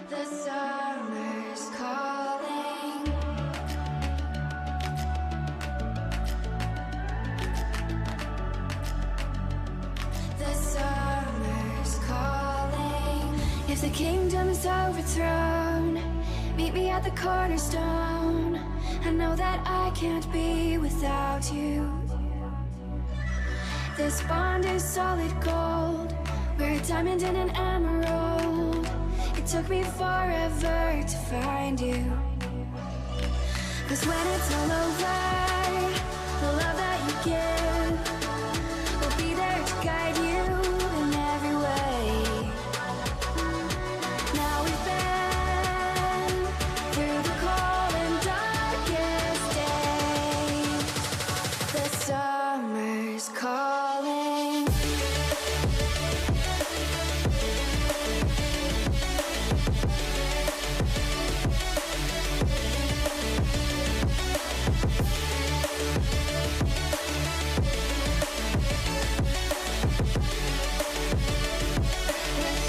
The summer's calling. The summer's calling. If the kingdom's overthrown, meet me at the cornerstone. I know that I can't be without you. This bond is solid gold. We're a diamond and an emerald. It took me forever to find you. 'Cause when it's all over, the love that you give will be there to guide you in every way. Now we've been through the cold and darkest days. The summer's calling.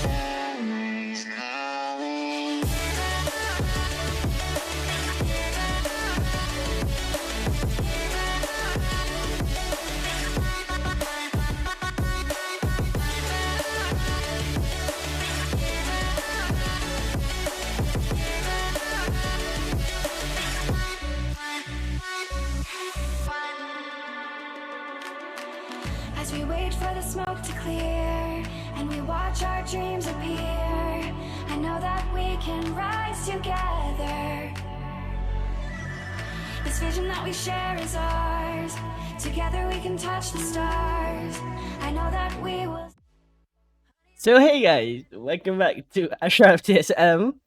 Summer's calling. As we wait for the smoke to clear and we watch our dreams appear, I know that we can rise together. This vision that we share is ours. Together we can touch the stars. I know that we will. So hey guys, welcome back to Asyraftsm.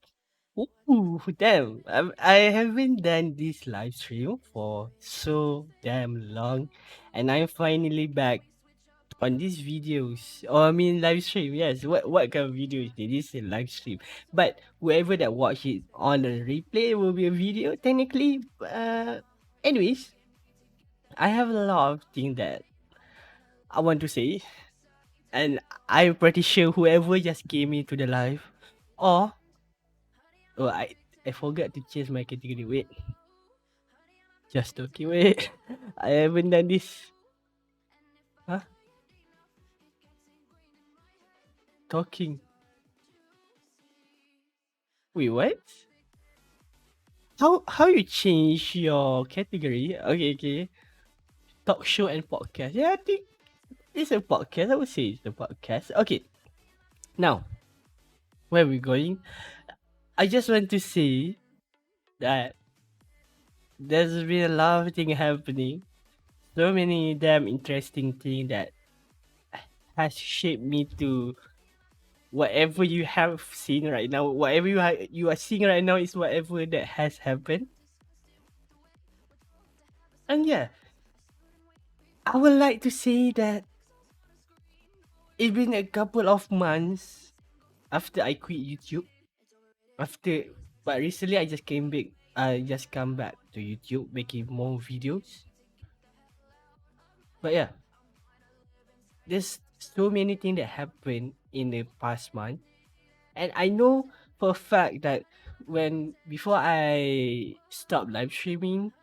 Ooh, damn! I haven't done this live stream for so damn long, and I'm finally back on these videos. Or I mean live stream. Yes, what kind of video is this? This is a live stream, but whoever that watch it on the replay will be a video technically. Anyways, I have a lot of things that I want to say, and I'm pretty sure whoever just came into the live, or oh I forgot to change my category. Wait, just okay. Wait, I haven't done this. Huh? Talking. Wait, what? How you change your category? Okay, okay. Talk show and podcast. Yeah, I think it's a podcast. I would say it's a podcast. Okay. Now, where are we going? I just want to say that there's been a lot of things happening. So many damn interesting things that has shaped me to whatever you have seen right now. Whatever you are seeing right now is whatever that has happened. And yeah, I would like to say that it's been a couple of months after I quit YouTube. After, but recently I just came back. I just come back to YouTube making more videos. But yeah, there's so many things that happened in the past month, and I know for a fact that when before I stop live streaming,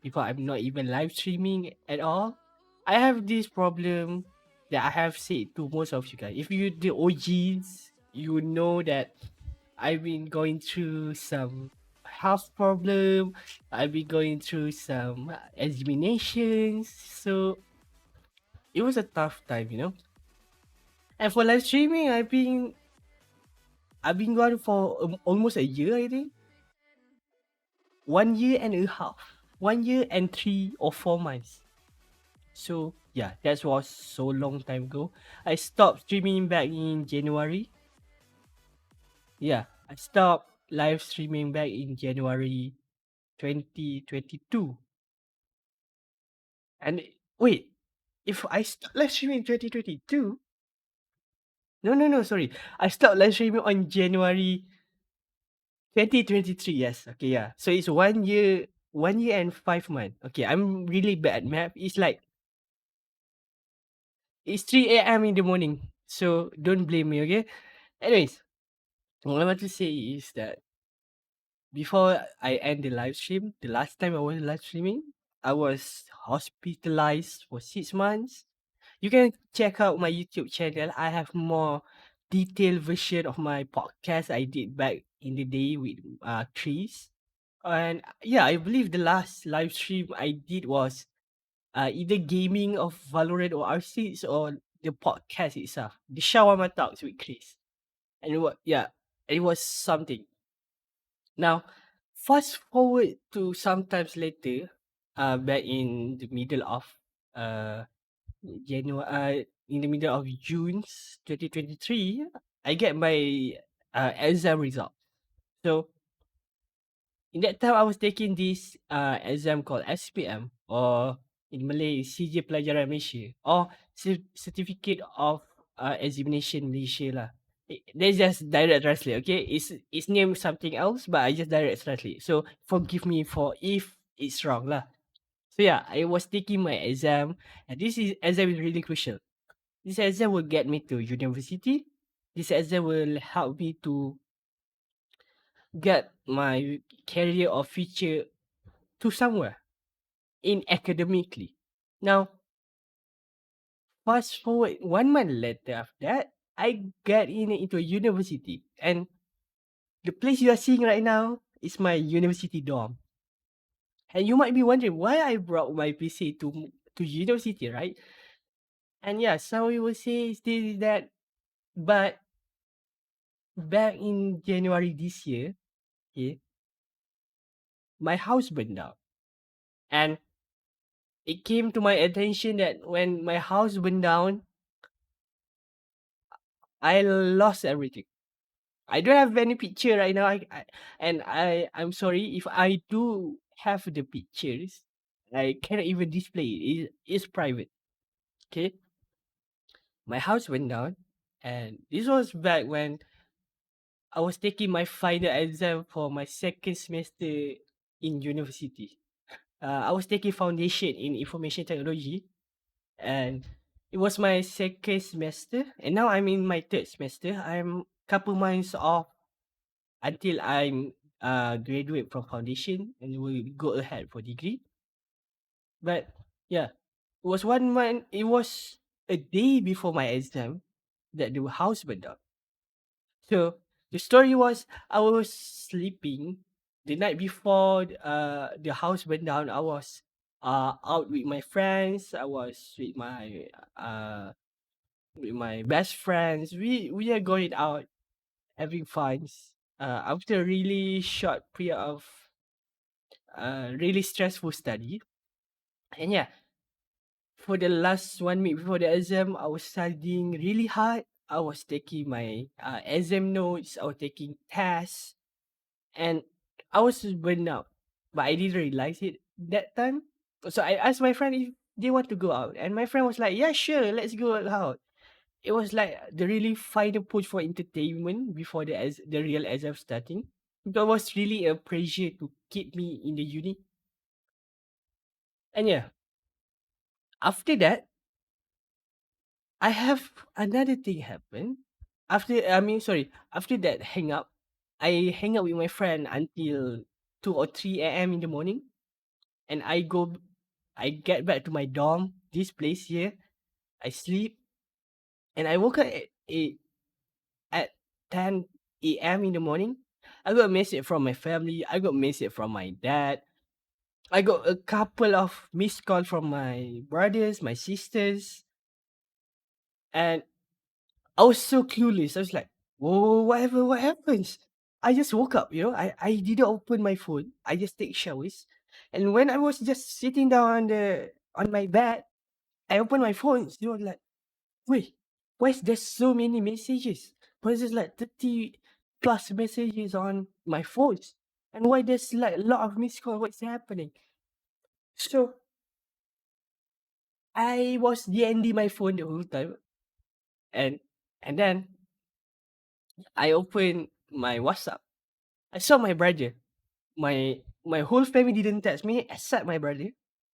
before I'm not even live streaming at all, I have this problem that I have said to most of you guys. If you the OGs, you know that I've been going through some health problem. I've been going through some examinations. So it was a tough time, you know. And for live streaming, I've been gone for almost a year, I think. 1 year and a half. 1 year and 3 or 4 months. So yeah, that was so long time ago. I stopped streaming back in January. Yeah, I stopped live streaming back in January 2022. And wait, if I start live streaming in 2022, no, sorry. I stopped live streaming on January 2023. Yes, okay, yeah. So it's 1 year and 5 months. Okay, I'm really bad at math. It's 3 a.m. in the morning. So don't blame me, okay? Anyways, What I want to say is that before I end the live stream, the last time I was live streaming, I was hospitalized for 6 months. You can check out my YouTube channel. I have more detailed version of my podcast I did back in the day with trees. And yeah, I believe the last live stream I did was either gaming of Valorant or R6 or the podcast itself, the Shawarma Talks with Chris. And it was something. Now, fast forward to sometimes later, back in the middle of uh in the middle of June 2023, I get my exam result. So in that time, I was taking this exam called SPM, or in Malay, CJ Pelajaran Malaysia, or Certificate of Examination Malaysia lah. That's just direct translate, okay? It's named something else, but I just direct translate. So forgive me for if it's wrong lah. So yeah, I was taking my exam, and this is exam is really crucial. This exam will get me to university. This exam will help me to get my career or future to somewhere in academically. Now, fast forward 1 month later after that, I got into a university, and the place you are seeing right now is my university dorm. And you might be wondering why I brought my PC to university, right? And yeah, some people will say it's this that, but back in January this year, okay, my house burned down, and it came to my attention that when my house burned down, I lost everything. I don't have any picture right now. I'm sorry if I do have the pictures. I cannot even display it. It's private. Okay. My house went down, and this was back when I was taking my final exam for my second semester in university. I was taking foundation in information technology, and it was my second semester, and now I'm in my third semester. I'm couple months off until I'm graduate from foundation and will go ahead for degree. But yeah, it was 1 month. It was a day before my exam that the house burned down. So the story was I was sleeping the night before the house burned down. I was out with my friends. I was with my best friends. We are going out having fun. After a really short period of really stressful study. And yeah, for the last 1 week before the exam, I was studying really hard. I was taking my exam notes. I was taking tests, and I was burned out. But I didn't realize it that time. So I asked my friend if they want to go out, and my friend was like, "Yeah, sure, let's go out." It was like the really final push for entertainment before the real exam starting. There was really a pressure to keep me in the uni. And yeah, after that, I have another thing happen. After that hang up, I hang out with my friend until 2 or 3 a.m. in the morning, and I get back to my dorm, this place here. I sleep, and I woke up at 10 a.m. in the morning. I got a message from my family. I got a message from my dad. I got a couple of missed call from my brothers, my sisters, and I was so clueless. I was like, "Whoa, whatever, what happens?" I just woke up, I didn't open my phone. I just take showers. And when I was just sitting down on my bed, I opened my phone. You know, like, wait, why is there so many messages? Why is there like 30 plus messages on my phones? And why there's like a lot of missed call? What's happening? So I was DND my phone the whole time. And and then I opened my WhatsApp. I saw my brother. My whole family didn't text me except my brother.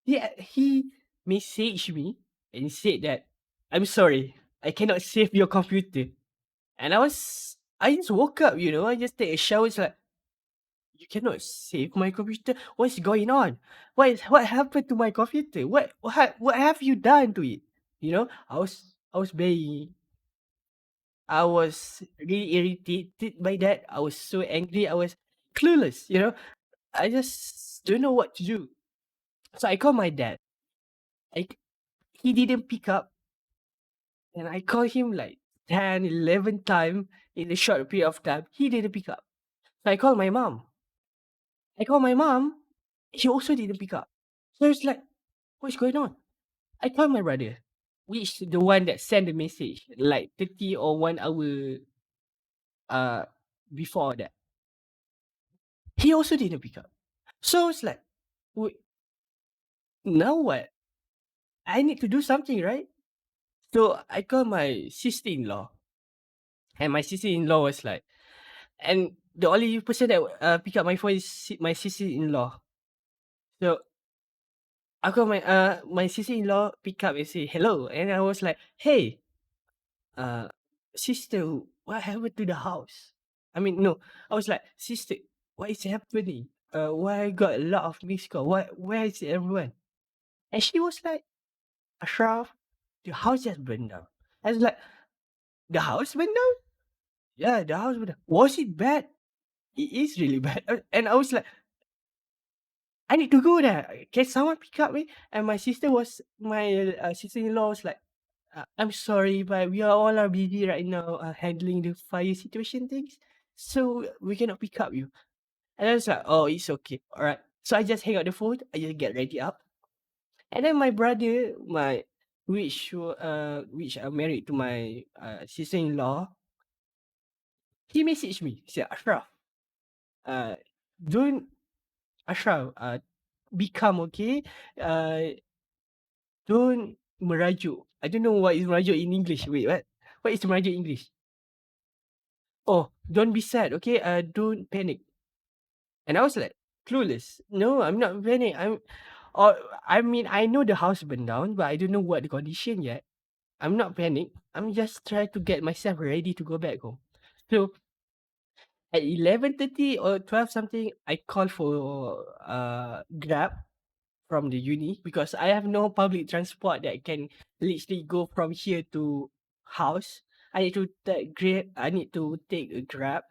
He messaged me and said that I'm sorry, I cannot save your computer. And I was I just woke up, you know, I just take a shower. It's like, you cannot save my computer. What's going on? What happened to my computer? What have you done to it? You know, I was really irritated by that. I was so angry. I was clueless, you know. I just don't know what to do. So I called my dad. I, he didn't pick up, and I called him like 10, 11 times in a short period of time. He didn't pick up. So I called my mom. I called my mom. She also didn't pick up. So it's like, what's going on? I called my brother, which the one that sent the message like 30 or 1 hour uh before that. He also didn't pick up. So it's like, wait, now what? I need to do something, right? So I called my sister-in-law, and my sister-in-law was like, and the only person that pick up my phone is my sister-in-law. So I called my sister-in-law pick up and say hello, and I was like, hey, uh, sister, what happened to the house? I mean, no, I was like, sister, what is happening? Why I got a lot of missed call? Where is everyone? And she was like, Ashraf, the house just burned down. I was like, the house burned down? Yeah, the house burned down. Was it bad? It is really bad. And I was like, I need to go there. Can someone pick up me? And my sister-in-law was like, I'm sorry, but we are all are busy right now handling the fire situation things. So we cannot pick up you. And I was like, oh, it's okay. All right. So I just hang out the phone. I just get ready up. And then my brother, which are married to my sister-in-law, he messaged me. He said, Ashraf, uh, don't Ashraf, become okay. Uh, don't merajuk. I don't know what is merajuk in English. Wait, what? What is merajuk in English? Oh, don't be sad, okay? Don't panic. And I was like, clueless. No, I'm not panic. Or I mean, I know the house burned down, but I don't know what the condition yet. I'm not panic. I'm just trying to get myself ready to go back home. So at 11:30 or 12 something, I called for Grab from the uni because I have no public transport that can literally go from here to house. I need to take a Grab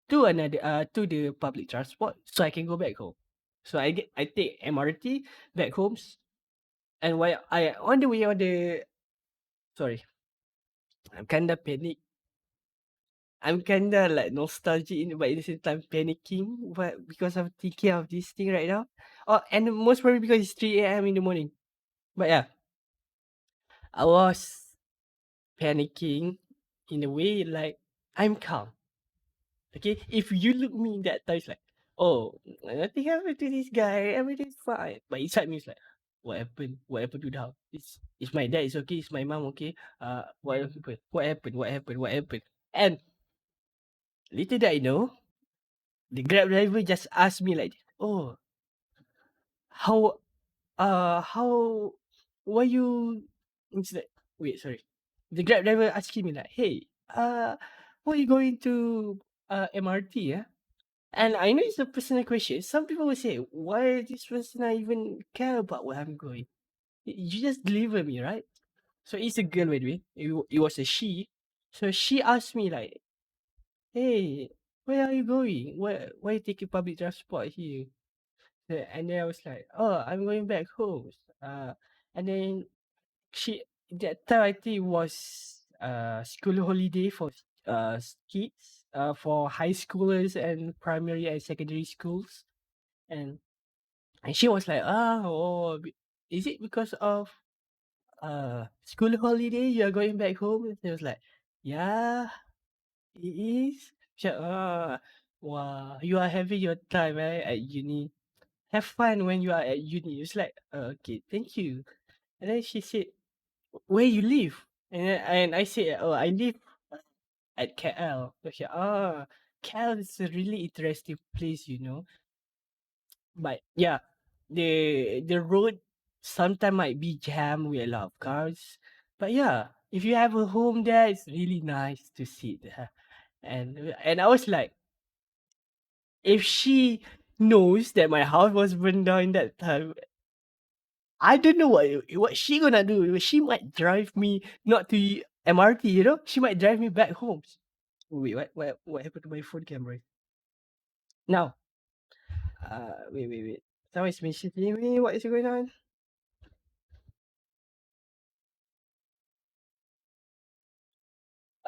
to the public transport so I can go back home. So I take MRT back homes, and while I on the way on the sorry, I'm kinda panic. I'm kinda like nostalgic but at the same time panicking, but because I'm thinking of this thing right now. Oh, and most probably because it's 3 a.m. in the morning. But yeah, I was panicking in a way like I'm calm. Okay, if you look me in that time, it's like, oh, nothing happened to this guy, everything's fine. But inside me, it's like, what happened? What happened to the house? It's my dad, it's okay, it's my mom, okay. What happened? What happened? What happened? What happened? And little did I know, the Grab driver just asked me like, oh, how, how, why you? It's like, wait, sorry. The Grab driver asking me like, hey, why you going to MRT? Yeah. And I know it's a personal question. Some people will say, why this person I even care about where I'm going? You just deliver me, right? So it's a girl, by the way. It was a she. So she asked me like, hey, where are you going? Why you taking public transport here? And then I was like, oh, I'm going back home. Uh, and then she that time I think was school holiday for kids, for high schoolers and primary and secondary schools. And she was like, "Ah, oh, is it because of school holiday you are going back home?" And I was like, "Yeah, it is." She said, "Ah, wow, you are having your time at uni. Have fun when you are at uni." It's like, okay, thank you." And then she said, "Where you live?" And I said, "Oh, I live at KL." So she, KL is a really interesting place, you know. But yeah, the road sometimes might be jammed with a lot of cars. But yeah, If you have a home there, it's really nice to sit there. And I was like, if she knows that my house was burned down that time, I don't know what she gonna do. She might drive me not to MRT, you know. She might drive me back home. Wait, what happened to my phone camera? Now, wait. Someone's messaging me. What is going on?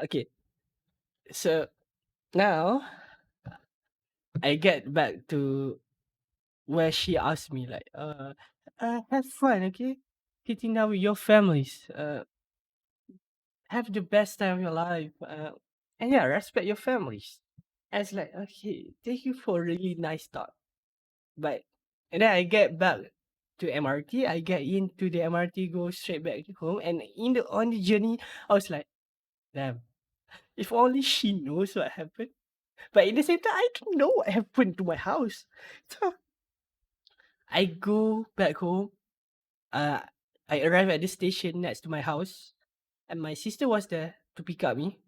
Okay, so now I get back to where she asked me like, have fun, okay? Sitting down with your families. Have the best time of your life. And yeah, respect your families. I was like, okay, thank you for a really nice thought. But and then I get back to MRT. I get into the MRT, go straight back home. And on the journey, I was like, damn, if only she knows what happened. But in the same time, I don't know what happened to my house. So I go back home. Uh, I arrive at the station next to my house, and my sister was there to pick up me.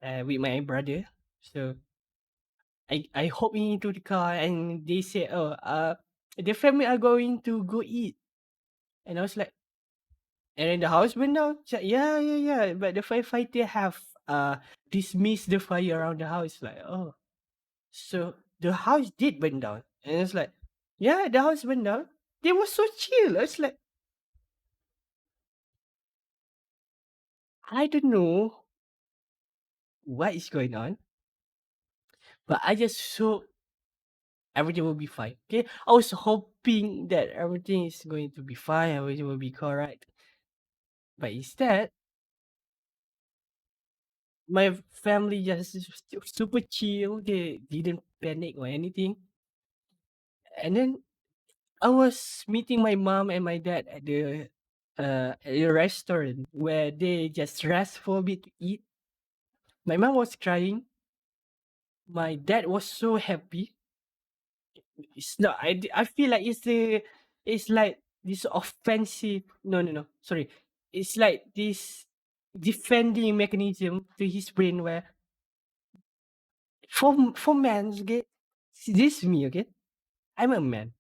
With my brother. So I hop into the car and they said, "Oh, the family are going to go eat." And I was like, and then the house burned down. She's like, yeah. But the firefighter have dismissed the fire around the house. Like, oh, so the house did burn down. And it's like, yeah, the house burned down. They were so chill. It's like, I don't know what is going on, but I just so everything will be fine. Okay, I was hoping that everything is going to be fine, everything will be correct. But instead, my family just super chill. They didn't panic or anything. And then I was meeting my mom and my dad at the restaurant where they just rest for a bit to eat. My mom was crying. My dad was so happy. It's not. I feel like it's like this offensive. No. Sorry, it's like this defending mechanism to his brain where for men, okay, this is me, okay. I'm a man.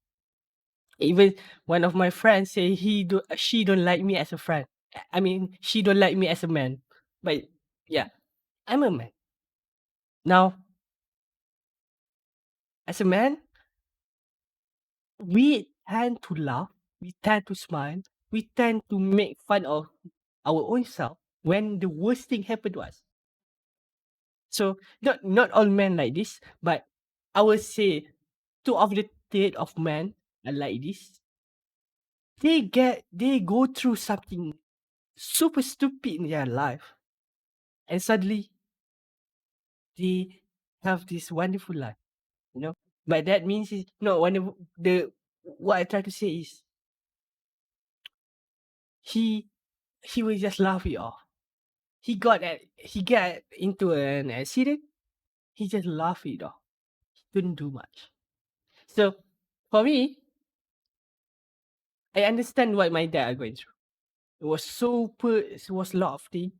Even one of my friends say she don't like me as a friend. I mean, she don't like me as a man. But yeah, I'm a man. Now, as a man, we tend to laugh, we tend to smile, we tend to make fun of our own self when the worst thing happened to us. So not all men like this, but I would say two of the third of men are like this. They go through something super stupid in their life, and suddenly they have this wonderful life, you know. But that means is no wonderful. The what I try to say is he he will just laugh it off. He got into an accident. He just laughed it off. He couldn't do much. So for me, I understand what my dad are going through. It was super. It was a lot of things,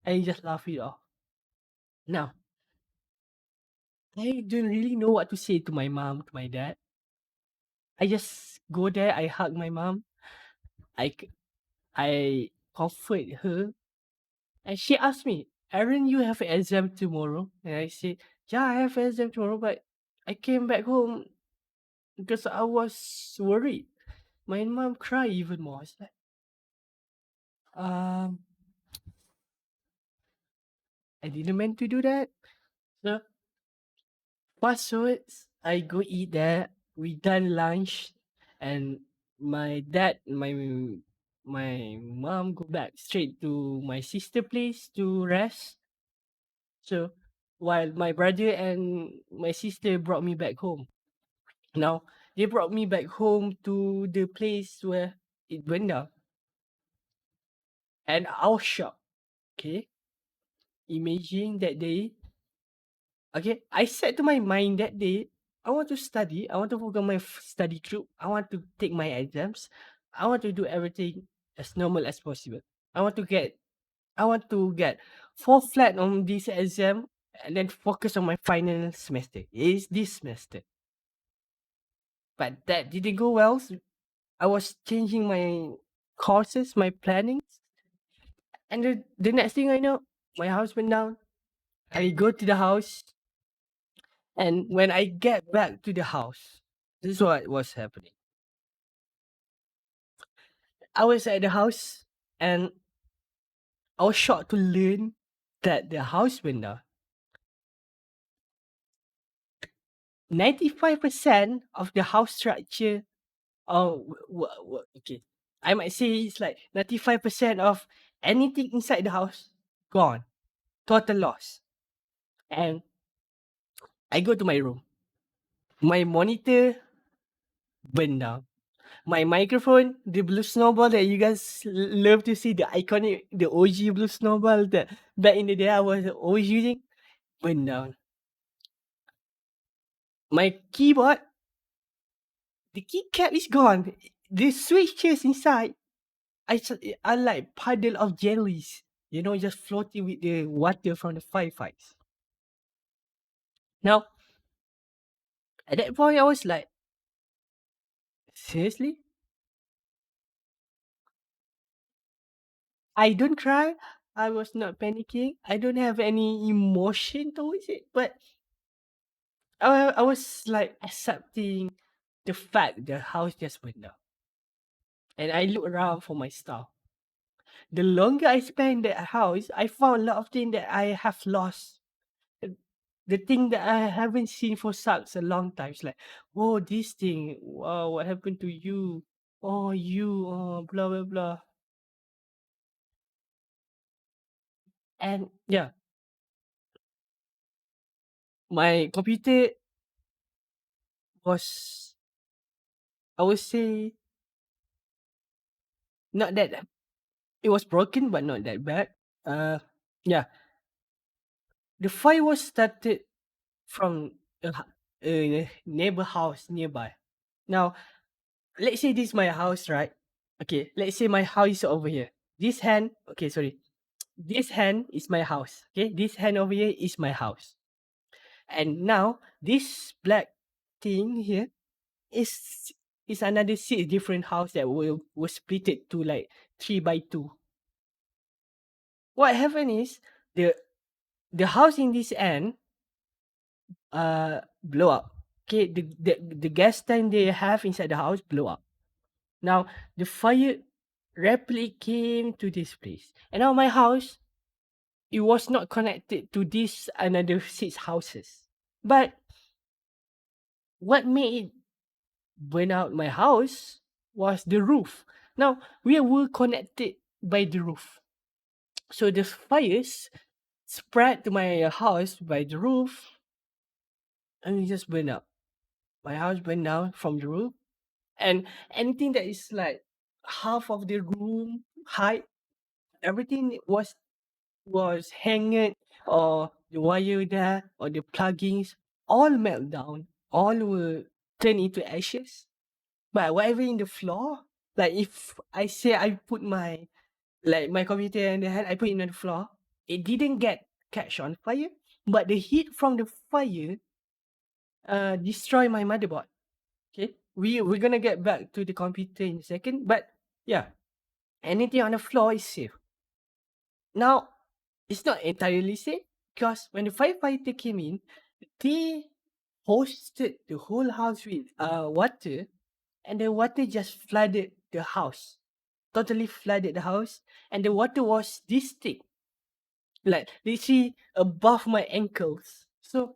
and he just laughed it off. Now I don't really know what to say to my mom, to my dad. I just go there. I hug my mom. I c- I comfort her, and she asked me, "Aaron, you have an exam tomorrow?" And I said, "Yeah, I have an exam tomorrow, but I came back home because I was worried." My mom cried even more. It's like, um, I didn't mean to do that. So fast forwards, I go eat there. We done lunch, and my dad, my mom go back straight to my sister place to rest. So while my brother and my sister brought me back home. Now they brought me back home to the place where it went down, and I was shocked. Okay, imagine that day. Okay, I said to my mind that day, I want to study. I want to focus on my study group. I want to take my exams. I want to do everything as normal as possible. I want to get I want to get 4 flat on this exam and then focus on my final semester. Is this semester. But that didn't go well. I was changing my courses, my plannings, and the next thing I know, my house went down. I go to the house, and when I get back to the house, this is what was happening. I was at the house, and I was shocked to learn that the house went down. 95% of the house structure, oh, okay, I might say it's like 95% of anything inside the house gone, total loss. And I go to my room. My monitor burned down. My microphone, the blue snowball that you guys love to see, the iconic, the OG blue snowball that back in the day I was always using, burned down. My keyboard, the keycap is gone. The switches inside are like puddle of jellies, just floating with the water from the firefights. Now, at that point, I was like, seriously? I don't cry. I was not panicking. I don't have any emotion towards it. But I was like accepting the fact the house just went down. And I look around for my stuff. The longer I spend at house, I found a lot of things that I have lost. The thing that I haven't seen for such a long time. It's like, oh, this thing. Wow, what happened to you? Oh, you. Oh, blah blah blah. And yeah, my computer was, I would say, not that it was broken, but not that bad. Uh, yeah, the fire was started from a neighbor house nearby. Now, let's say this is my house, right? Okay, let's say my house is over here. This hand, okay, sorry. This hand is my house. Okay, this hand over here is my house. And now this black thing here is is another 6 different house that will split it to like 3 by 2. What happened is the the house in this end blow up. Okay, the gas tank they have inside the house blow up. Now the fire rapidly came to this place. And now my house, it was not connected to this another 6 houses. But what made it burn out my house was the roof. Now we were connected by the roof. So the fires spread to my house by the roof and it just burned up. My house burned down from the roof, and anything that is like half of the room height, everything was hanging, or the wire there, or the pluggings, all melt down, all will turn into ashes. But whatever in the floor, like if I say I put my computer and the hand, I put it on the floor, it didn't get catch on fire, but the heat from the fire destroy my motherboard. Okay, we're gonna get back to the computer in a second, but yeah, anything on the floor is safe. Now, it's not entirely safe because when the firefighter came in, they hosted the whole house with water, and the water just flooded the house, totally flooded the house, and the water was this thick, like literally above my ankles. So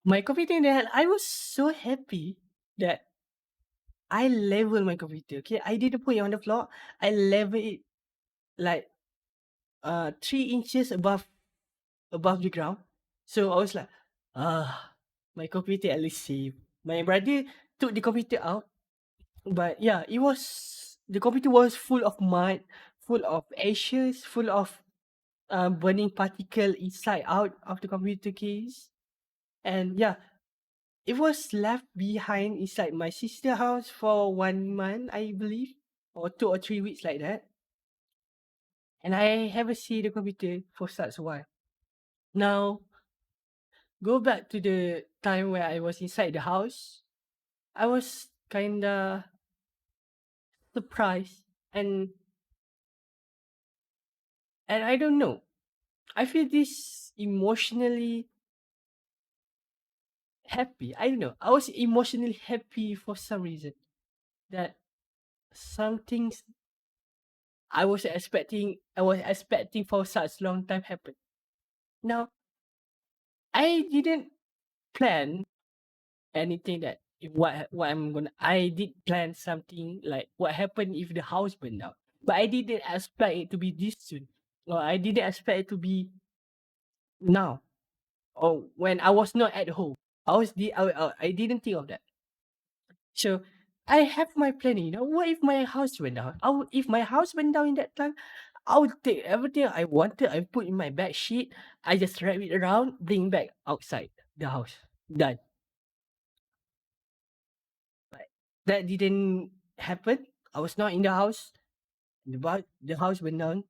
my computer in the hand, I was so happy that I level my computer. Okay, I didn't put it on the floor. I level it like 3 inches above the ground. So I was like, my computer at least safe. My brother took the computer out, but yeah, the computer was full of mud, full of ashes, full of burning particle inside out of the computer case. And yeah, it was left behind inside my sister house for 1 month, I believe, or 2 or 3 weeks like that. and I haven't seen the computer for such a while. Now, go back to the time where I was inside the house. I was kinda surprised, and I don't know. I feel this emotionally happy. I don't know. I was emotionally happy for some reason that some things I was expecting for such long time happen. Now, I didn't plan anything that if what I'm gonna. I did plan something like what happened if the house burned down, but I didn't expect it to be this soon, or I didn't expect it to be now, or when I was not at home. I didn't think of that. So I have my planning. What if my house went down? If my house went down in that time, I would take everything I wanted. I put in my bed sheet. I just wrap it around, bring back outside the house. Done. But that didn't happen. I was not in the house. The house went down.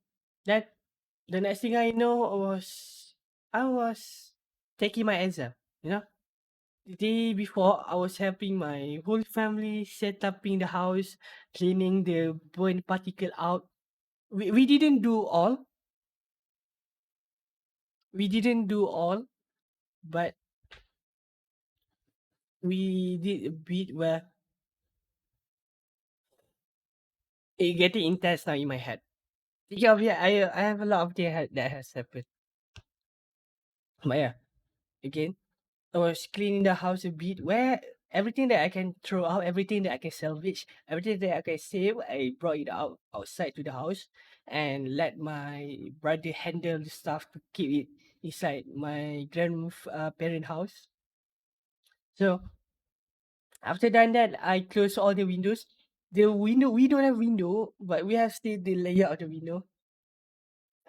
Then the next thing I know I was taking my exam. You know, the day before I was helping my whole family set up in the house, cleaning the burn particle out. We didn't do all. We didn't do all, but we did a bit where it getting intense now in my head. Yeah, yeah, I have a lot of things that has happened. But yeah, again, I was cleaning the house a bit where everything that I can throw out, everything that I can salvage, everything that I can save, I brought it out outside to the house and let my brother handle the stuff to keep it inside my grandparent house. So after done that, I close all the windows. The window we don't have window, but we have still the layout of the window.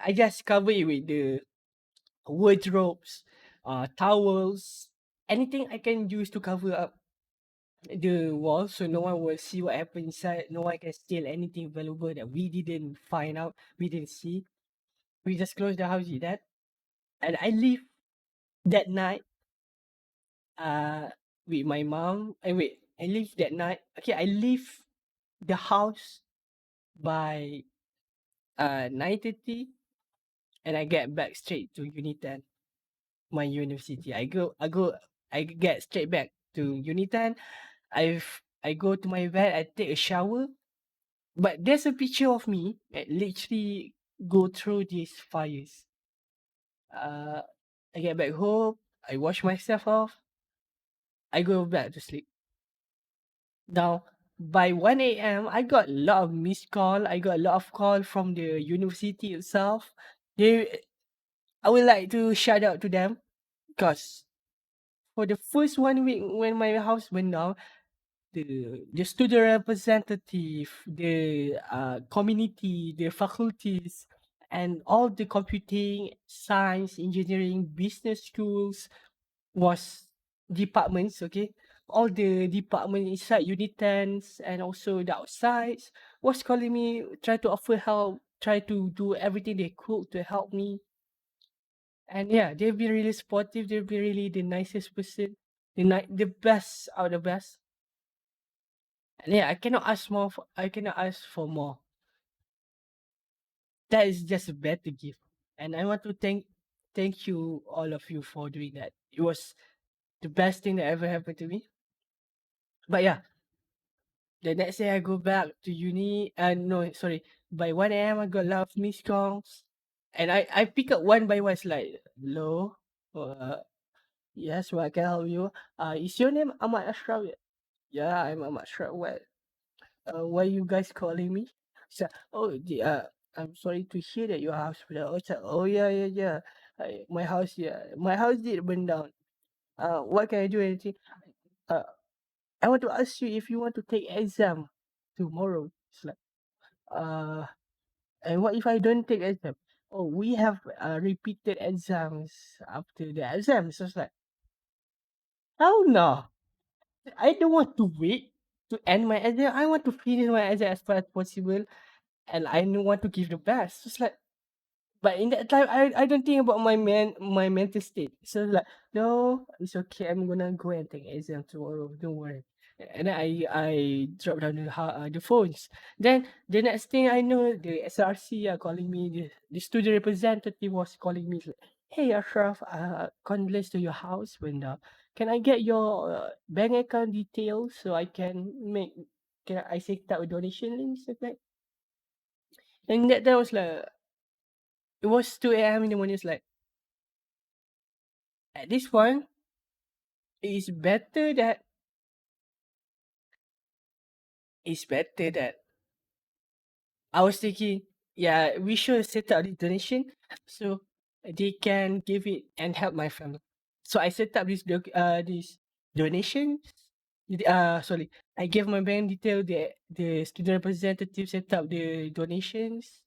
I just cover it with the wardrobes, towels, anything I can use to cover up the wall so no one will see what happened inside. No one can steal anything valuable that we didn't find out, we didn't see. We just close the house with that. And I leave that night uh with my mom. Wait, I leave that night. Okay, I leave the house by 9:30 and I get back straight to Unitan, my university. I get straight back to Unitan. I go to my bed, I take a shower. But there's a picture of me that literally go through these fires. Uh, I get back home, I wash myself off, I go back to sleep. Now, by 1 a.m., I got a lot of missed call. I got a lot of call from the university itself. They, I would like to shout out to them because for the first 1 week when my house went down, the student representative, the community, the faculties, and all the computing, science, engineering, business schools was departments. Okay, all the department inside Unitens and also the outsides was calling me, try to offer help, try to do everything they could to help me. And yeah, they've been really supportive. They've been really the nicest person, the best out of the best. And yeah, I cannot ask for more. That is just a better gift. And I want to thank you all of you for doing that. It was the best thing that ever happened to me. But yeah, the next day I go back to uni and no, sorry, by 1 a.m. I got a lot of missed calls. And I pick up one by one. It's like, hello, yes, what can I help you? Is your name Ahmad Ashraf? Yeah, I'm Ahmad Ashraf. Why you guys calling me? So, oh, I'm sorry to hear that your house burned down. Oh, yeah, yeah, yeah. My house did burn down. What can I do? Anything? Uh, I want to ask you if you want to take exam tomorrow. It's like, uh, and what if I don't take exam? Oh, we have repeated exams after the exam. So it's like, oh no, I don't want to wait to end my exam. I want to finish my exam as fast as possible, and I don't want to give the best. It's like But in that time, I don't think about my mental state. So like, no, it's okay. I'm gonna go and take exam tomorrow. Don't worry. And then I drop down the phones. Then the next thing I know, the SRC are calling me. The student representative was calling me. Like, hey Ashraf, condolence to your house window. Can I get your bank account details so I can make? Can I set up a donation link? Stuff like. And that was like it was 2 a.m. in the morning. It's like at this point, it's better that it's better that I was thinking, yeah, we should set up the donation so they can give it and help my family. So I set up this donation. Sorry, I gave my bank detail. The student representative set up the donations,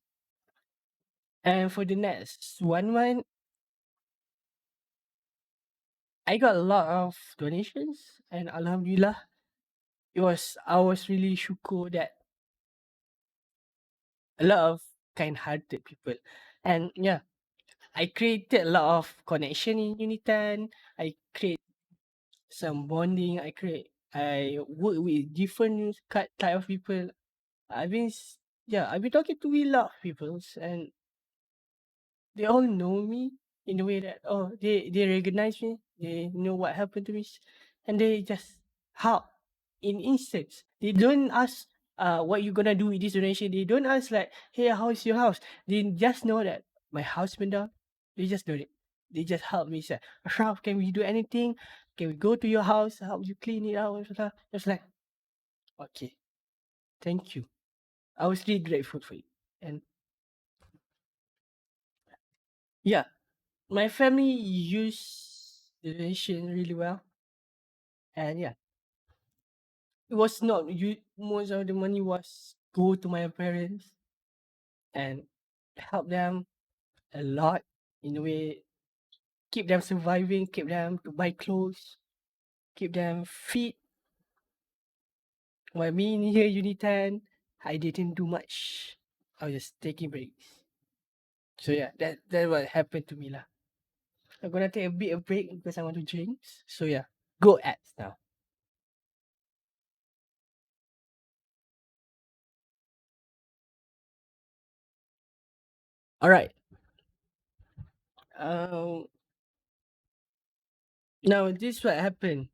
and for the next 1 month, I got a lot of donations, and Alhamdulillah, I was really shukur that a lot of kind-hearted people. And yeah, I created a lot of connection in Unitan. I create some bonding. I work with different type of people. I've been talking to a lot of people, and they all know me in the way that they recognize me, they know what happened to me, and they just help in instance. They don't ask what you gonna do with this donation. They don't ask like, hey, how's your house? They just know that my house been down. They just know it. They just help me say, Ashraf, can we do anything? Can we go to your house, help you clean it out? It's like, okay, thank you. I was really grateful for it. And yeah, my family use the donation really well, and yeah, it was not you. Most of the money was go to my parents and help them a lot in a way, keep them surviving, keep them to buy clothes, keep them fit. While me in here, Unitan, I didn't do much. I was just taking breaks. So yeah, that what happened to me lah. I'm gonna take a bit of break because I want to drink. So yeah, go ads now. All right. Um, Now this what happened.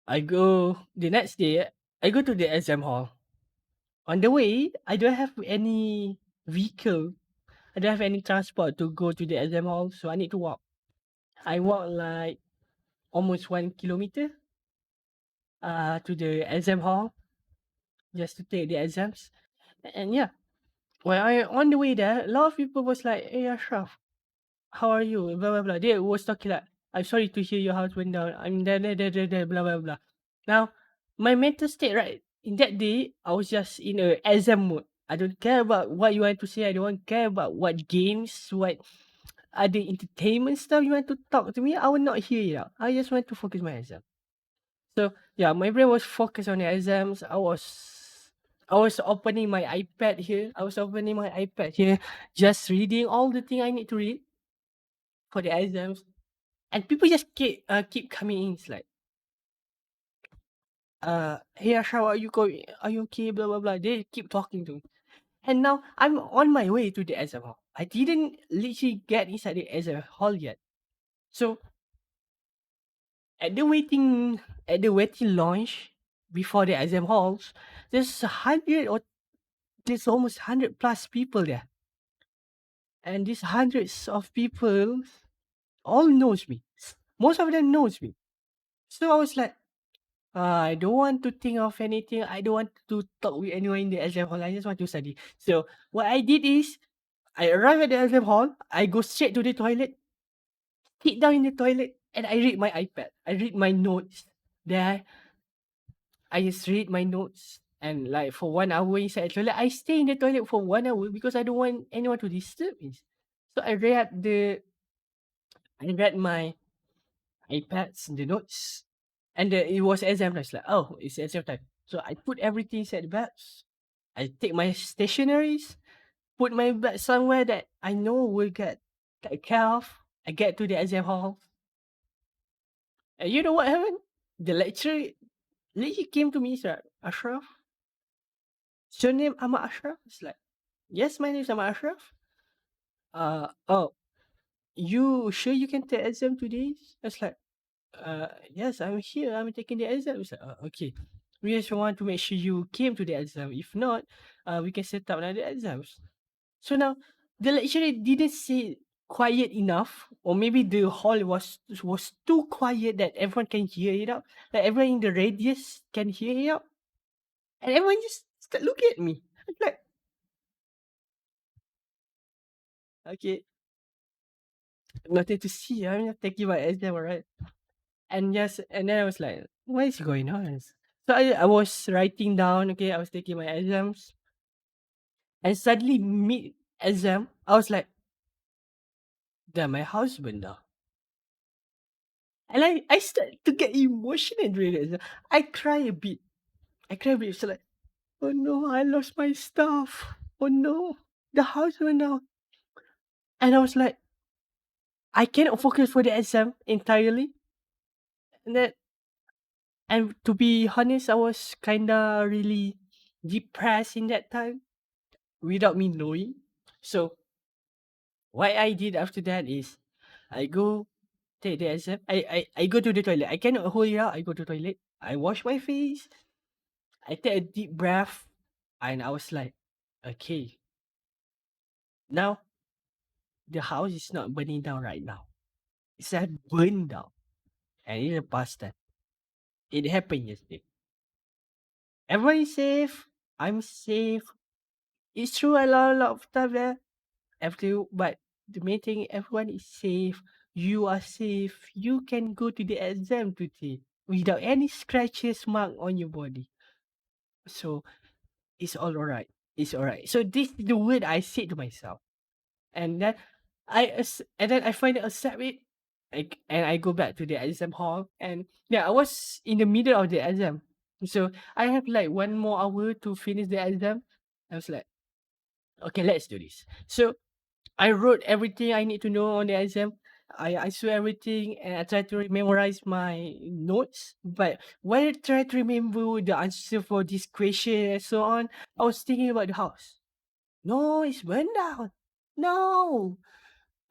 I go the next day. I go to the exam hall. On the way, I don't have any vehicle. I don't have any transport to go to the exam hall, so I need to walk. I walk like almost 1 kilometer to the exam hall just to take the exams. And yeah, when I on the way there, a lot of people was like, "Hey Ashraf, how are you?" Blah blah blah. They was talking like, "I'm sorry to hear your house went down. I'm there, blah blah blah." Now, my mental state right in that day, I was just in a exam mode. I don't care about what you want to say. I don't care about what games, what other entertainment stuff you want to talk to me. I will not hear it out. I just want to focus my exam. So yeah, my brain was focused on the exams. I was opening my iPad here. I was opening my iPad here, just reading all the thing I need to read for the exams. And people just keep coming in. It's like, hey Asha, are you going? Are you okay? Blah blah blah. They keep talking to me. And now I'm on my way to the exam hall. I didn't literally get inside the exam hall yet. So at the waiting at the waiting lounge before the exam halls, there's 100 or there's almost 100 plus people there. And these hundreds of people all knows me. Most of them knows me. So I was like, I don't want to think of anything. I don't want to talk with anyone in the exam hall. I just want to study. So what I did is I arrive at the exam hall. I go straight to the toilet, sit down in the toilet, and I read my iPad. I read my notes. There, I just read my notes. And like for 1 hour inside the toilet, I stay in the toilet for 1 hour because I don't want anyone to disturb me. So I read my iPads, the notes, and it was exam time. It's like, oh, it's exam time. So I put everything inside the bags. I take my stationaries, put my bag somewhere that I know will get taken care of. I get to the exam hall, and you know what happened? The lecturer literally came to me, he's like, Ashraf, is your name Ahmad Ashraf? It's like, yes, my name is Ahmad Ashraf. Oh, you sure you can take exam today? It's like, yes, I'm here. I'm taking the exam. It's like, okay. We just want to make sure you came to the exam. If not, we can set up another exams. So now the lecturer didn't say quiet enough, or maybe the hall was too quiet that everyone can hear it out. Like everyone in the radius can hear it out, and everyone just start looking at me. I'm like, okay, nothing to see. I'm not taking my exam, alright. And yes, and then I was like, what is going on? So I was writing down. Okay, I was taking my exams, and suddenly mid exam, I was like, damn, my house burned down. And I started to get emotional during the exam. I cry a bit. I cry a bit. So like, oh no, I lost my stuff. Oh no, the house went down. And I was like, I cannot focus for the exam entirely. And then, and to be honest, I was kinda really depressed in that time without me knowing. So what I did after that is I go take the exam. I go to the toilet. I cannot hold it out. I go to the toilet. I wash my face. I take a deep breath, and I was like, okay, now the house is not burning down right now. It's not burned down. And in the past time, it happened yesterday. Everyone is safe. I'm safe. It's true, I lost a lot of stuff there. Everything, but the main thing, everyone is safe. You are safe. You can go to the exam today without any scratches mark on your body. So it's all alright. It's alright. So this is the word I said to myself. And then and then I finally accept it. And I go back to the exam hall, and yeah, I was in the middle of the exam. So I have like 1 more hour to finish the exam. I was like, okay, let's do this. So I wrote everything I need to know on the exam. I saw everything, and I tried to memorize my notes. But when I tried to remember the answer for this question and so on, I was thinking about the house. No, it's burned down. No,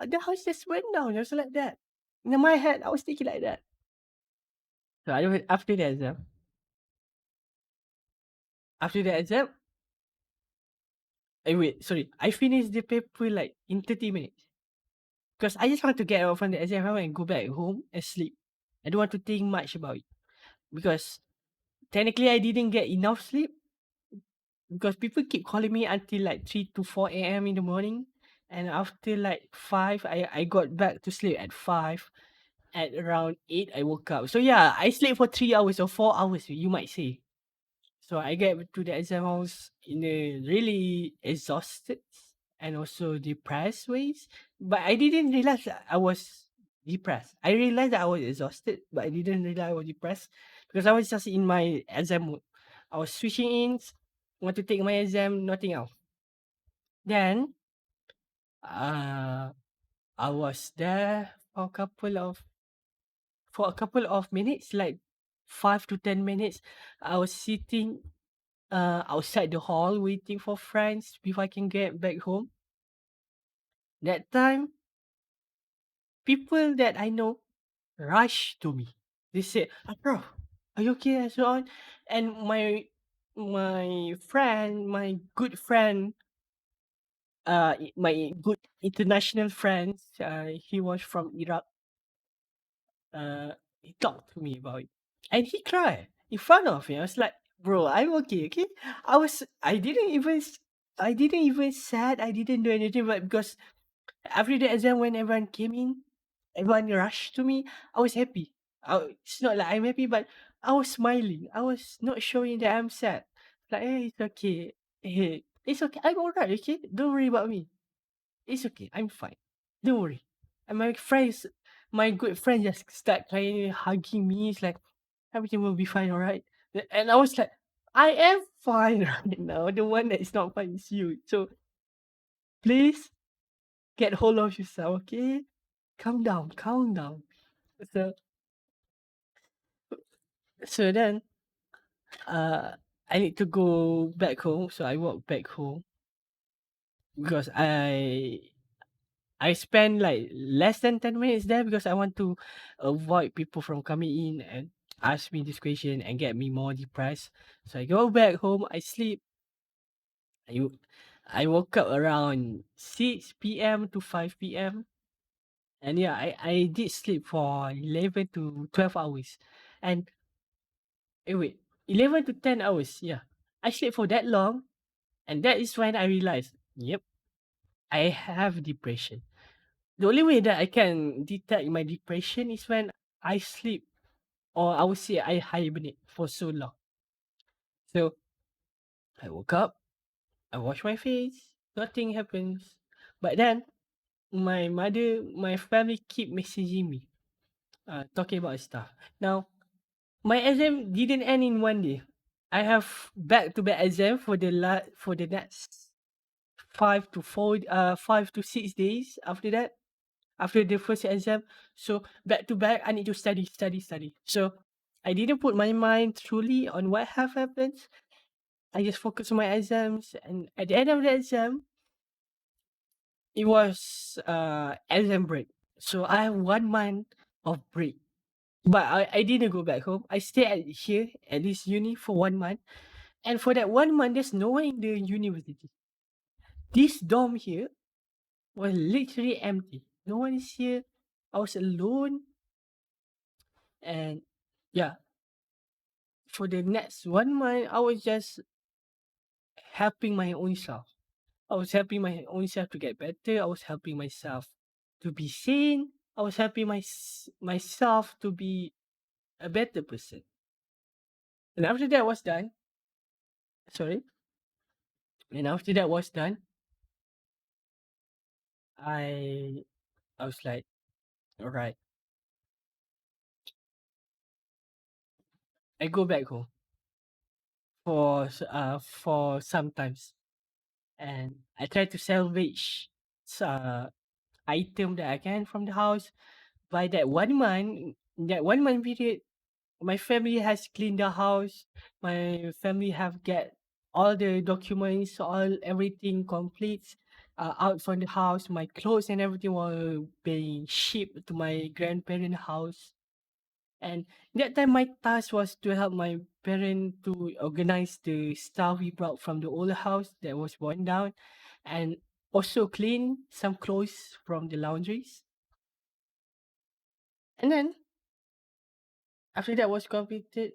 the house just burned down. Just like that. In my head, I was thinking like that. So I went after the exam, wait, sorry, I finished the paper like in 30 minutes because I just want to get out from the exam hall and go back home and sleep. I don't want to think much about it because technically I didn't get enough sleep because people keep calling me until like 3 to 4 a.m. in the morning, and after like 5, I got back to sleep at 5. At around 8, I woke up. So yeah, I slept for 3 hours or 4 hours, you might say. So I get to the exam halls in a really exhausted and also depressed ways. But I didn't realize that I was depressed. I realized that I was exhausted, but I didn't realize I was depressed because I was just in my exam mode. I was switching in, want to take my exam, nothing else. Then uh I was there for a couple of minutes, like 5 to 10 minutes. I was sitting outside the hall waiting for friends before I can get back home. That time, people that I know rushed to me. They said, bro, are you okay? And so on. And my good friend, my good international friend, he was from Iraq. He talked to me about it, and he cried in front of me. I was like, bro, I'm okay, okay. I didn't even sad. I didn't do anything, but because after the exam, when everyone came in, everyone rushed to me. I was happy. It's not like I'm happy, but I was smiling. I was not showing that I'm sad. Like, hey, it's okay. Hey, it's okay. I'm alright. Okay, don't worry about me. It's okay. I'm fine. Don't worry. And my good friends just start crying, hugging me. It's like everything will be fine, alright. And I was like, I am fine right now. The one that is not fine is you. So please get hold of yourself, okay? Calm down, calm down. So then uh I need to go back home. So I walk back home because I spend like less than 10 minutes there because I want to avoid people from coming in and ask me this question and get me more depressed. So I go back home, I sleep. I, w- I woke up around 6 p.m. to 5 p.m. And yeah, I did sleep for 11 to 12 hours. And wait, 11 to 10 hours. Yeah. I sleep for that long. And that is when I realized, yep, I have depression. The only way that I can detect my depression is when I sleep, or I would say I hibernate for so long. So I woke up, I wash my face, nothing happens. But then my family keep messaging me, talking about stuff. Now my exam didn't end in one day. I have back to back exam for for the next 5 to 6 days after that. After the first exam. So back to back, I need to study, study, study. So I didn't put my mind truly on what have happened. I just focused on my exams, and at the end of the exam, it was exam break. So I have 1 month of break. But I didn't go back home. I stayed here at this uni for 1 month. And for that 1 month, there's no one in the university. This dorm here was literally empty. No one is here. I was alone. And yeah, for the next 1 month, I was just helping my own self. I was helping my own self to get better. I was helping myself to be sane. I was helping myself to be a better person. And after that was done, sorry, and after that was done, I I was like, all right, I go back home for sometimes, and I try to salvage uh item that I can from the house. By that 1 month period, my family has cleaned the house. My family have get all the documents, all everything complete out from the house. My clothes and everything were being shipped to my grandparent house. And that time my task was to help my parent to organize the stuff we brought from the old house that was burned down, and also clean some clothes from the laundries. And then after that was completed,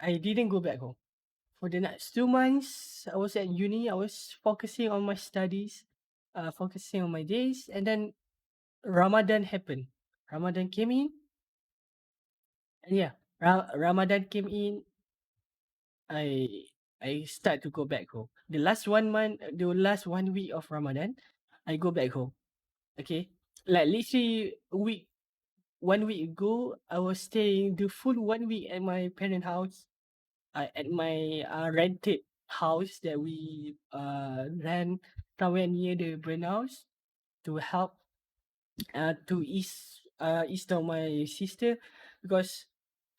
I didn't go back home. For the next 2 months, I was at uni. I was focusing on my studies, focusing on my days, and then Ramadan happened. Ramadan came in, and yeah, Ramadan came in. I I start to go back home. The last 1 month, the last 1 week of Ramadan, I go back home. Okay, like literally a week, 1 week ago, I was staying the full 1 week at my parent house, at my rented house that we rent somewhere near the burn house to help to ease down my sister, because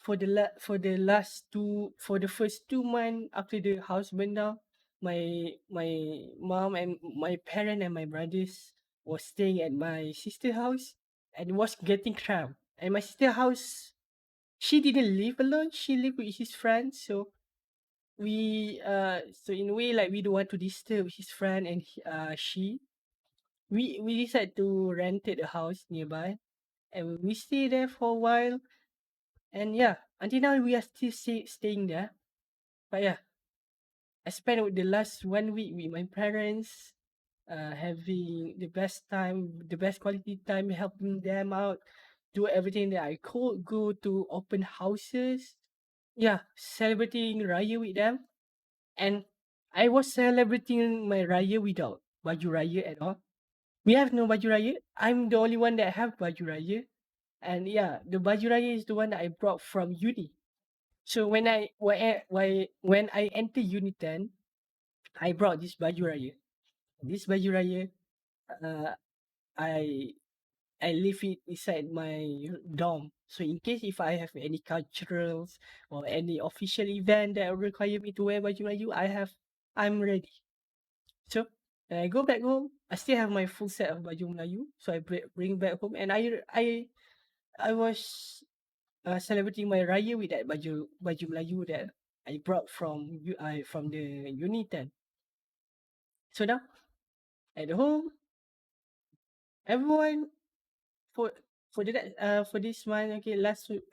for the last two for the first 2 months after the house burned down, my mom and my parent and my brothers was staying at my sister house, and was getting cramped. And my sister house, she didn't live alone, she lived with his friends. So so in a way, like, we don't want to disturb his friend, and we decided to rented a house nearby, and we stay there for a while. And yeah, until now we are still staying there. But yeah, I spent the last 1 week with my parents, having the best quality time, helping them out, do everything that I could, go to open houses, yeah, celebrating Raya with them. And I was celebrating my Raya without baju Raya at all. We have no baju Raya. I'm the only one that have baju Raya. And yeah, the baju Raya is the one that I brought from uni. So when I enter Unit 10, I brought this baju raya. This baju raya, uh, I I leave it inside my dorm. So in case if I have any culturals or any official event that require me to wear baju raya, I'm ready. So when I go back home, I still have my full set of baju Melayu. So I bring back home, and I was celebrating my raya with that baju Melayu that I brought from the Unit 10. So now at home, everyone for for this month, okay, last week,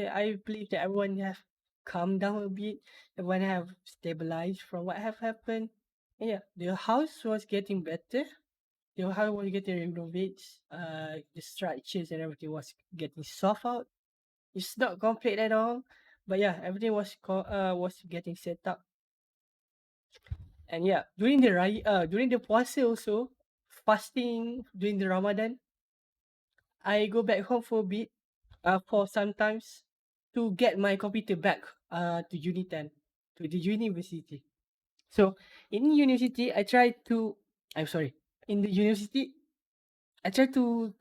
I believe that everyone have calmed down a bit. Everyone have stabilized from what have happened. And yeah, the house was getting better. The house was getting renovated. The structures and everything was getting soft out. It's not complete at all, but yeah, everything was getting set up. And yeah, during the puasa also, fasting during the Ramadan, I go back home for a bit, for sometimes to get my computer back to Unit 10, to the university. So in university, I'm sorry, in the university, I try to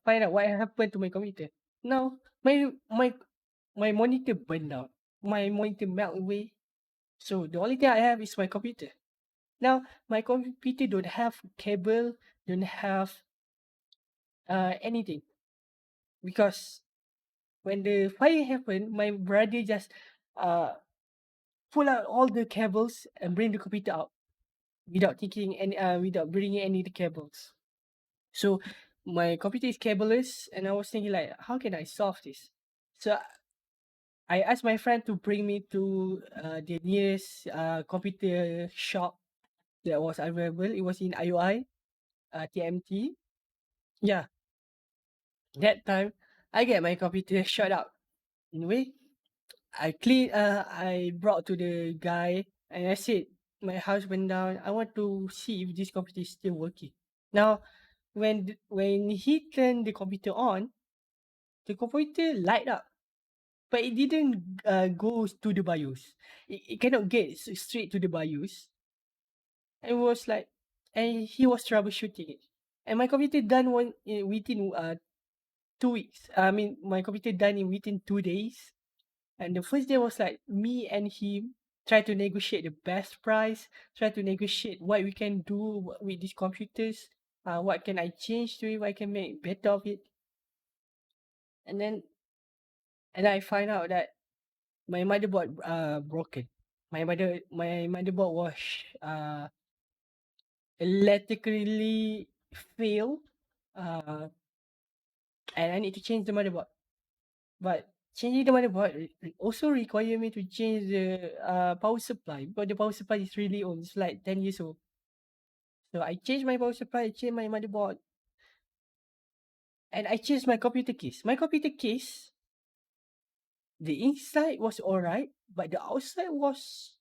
find out what happened to my computer. Now my monitor burned out. My monitor melt away. So the only thing I have is my computer. Now my computer don't have cable, don't have anything, because when the fire happened, my brother just uh pull out all the cables and bring the computer out without bringing any of the cables. So my computer is cableless, and I was thinking like, how can I solve this? So I asked my friend to bring me to the nearest computer shop that was available. It was in IOI, TMT. Yeah, that time I get my computer shut out. Anyway, I brought to the guy and I said, my house went down. I want to see if this computer is still working. Now, when he turned the computer on, the computer light up, but it didn't go to the BIOS. It cannot get straight to the BIOS. It was like, and he was troubleshooting it. And my computer done within 2 weeks. I mean, my computer done in within 2 days. And the first day was like me and him try to negotiate the best price, try to negotiate what we can do with these computers, what can I change to it, what I can make better of it. And then I find out that my motherboard broken. My motherboard was electrically failed, uh, and I need to change the motherboard. But changing the motherboard also require me to change the power supply, because the power supply is really old. It's like 10 years old. So I changed my power supply, I changed my motherboard, and I changed my computer case. My computer case, the inside was alright, but the outside was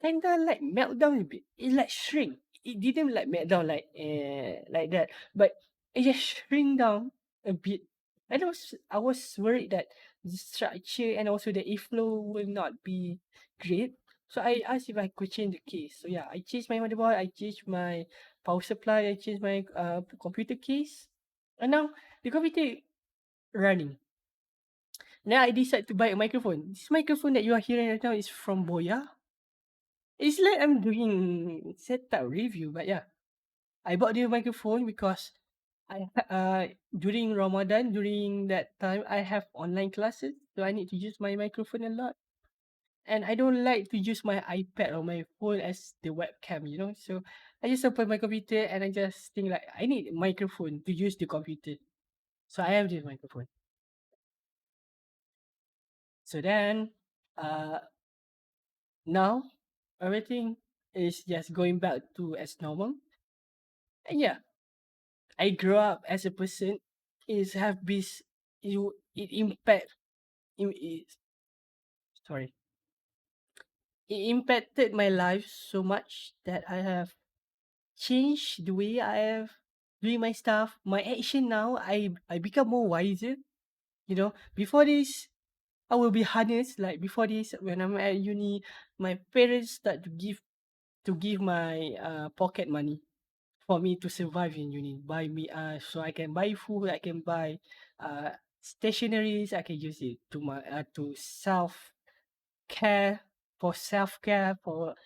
kinda like melt down a bit. It like shrink. It didn't like melt down like that, but it just shrink down a bit. And I was worried that the structure and also the airflow will not be great. So I asked if I could change the case. So yeah, I changed my motherboard, I changed my power supply, I changed my computer case, and now the computer running. Then I decide to buy a microphone. This microphone that you are hearing right now is from Boya. It's like I'm doing setup review, but yeah, I bought the microphone because during Ramadan, during that time, I have online classes, so I need to use my microphone a lot, and I don't like to use my iPad or my phone as the webcam, you know. So I just open my computer and I just think like I need a microphone to use the computer, so I have this microphone. So then, uh, now everything is just going back to as normal, and yeah, I grew up as a person is have this it impact it, sorry, it impacted my life so much that I have changed the way I have doing my stuff. My action now, I become more wiser. You know, before this, I will be honest. Like before this, when I'm at uni, my parents start to give my pocket money for me to survive in uni. Buy me so I can buy food, I can buy stationaries, I can use it to my to care self care for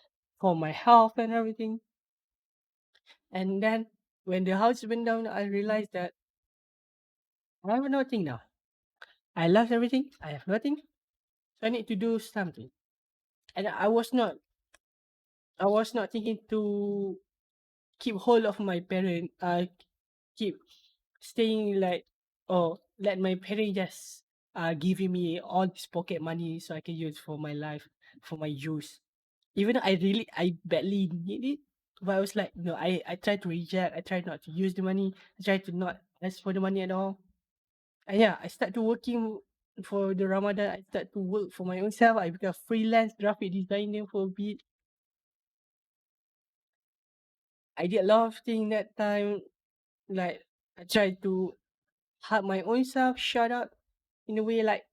my health and everything. And then when the house went down, I realized that I have nothing now. I lost everything. I have nothing. So I need to do something. And I was not thinking to keep hold of my parent. Keep staying like, or let my parents just giving me all this pocket money so I can use for my life, for my use. Even though I badly need it, but I was like, no, I try to reject. I try not to use the money. I try to not ask for the money at all. And yeah, I start to working for the Ramadan. I start to work for my own self. I become freelance graphic designer for a bit. I did a lot of things that time. Like I tried to help my own self shut up in a way like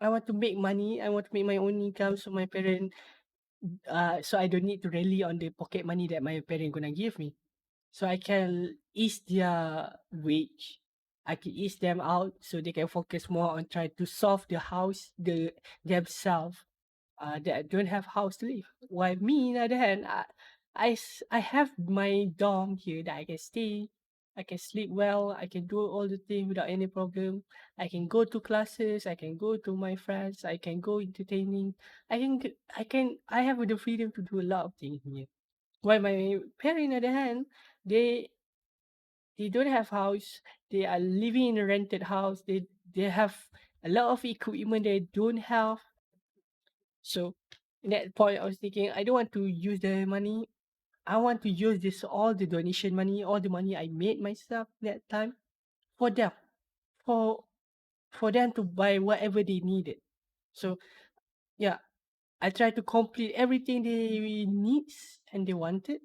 I want to make money. I want to make my own income so my parent so I don't need to rely on the pocket money that my parent gonna give me. So I can ease their wage. I can ease them out so they can focus more on trying to solve the house themselves that don't have house to live. While me, on the other hand, I have my dorm here that I can stay. I can sleep well. I can do all the things without any problem. I can go to classes. I can go to my friends. I can go entertaining. I have the freedom to do a lot of things here. While my parents, on the other hand, they they don't have house. They are living in a rented house. They have a lot of equipment they don't have. So in that point, I was thinking, I don't want to use the money. I want to use this all the donation money, all the money I made myself that time for them, for for them to buy whatever they needed. So yeah, I try to complete everything they needs and they wanted.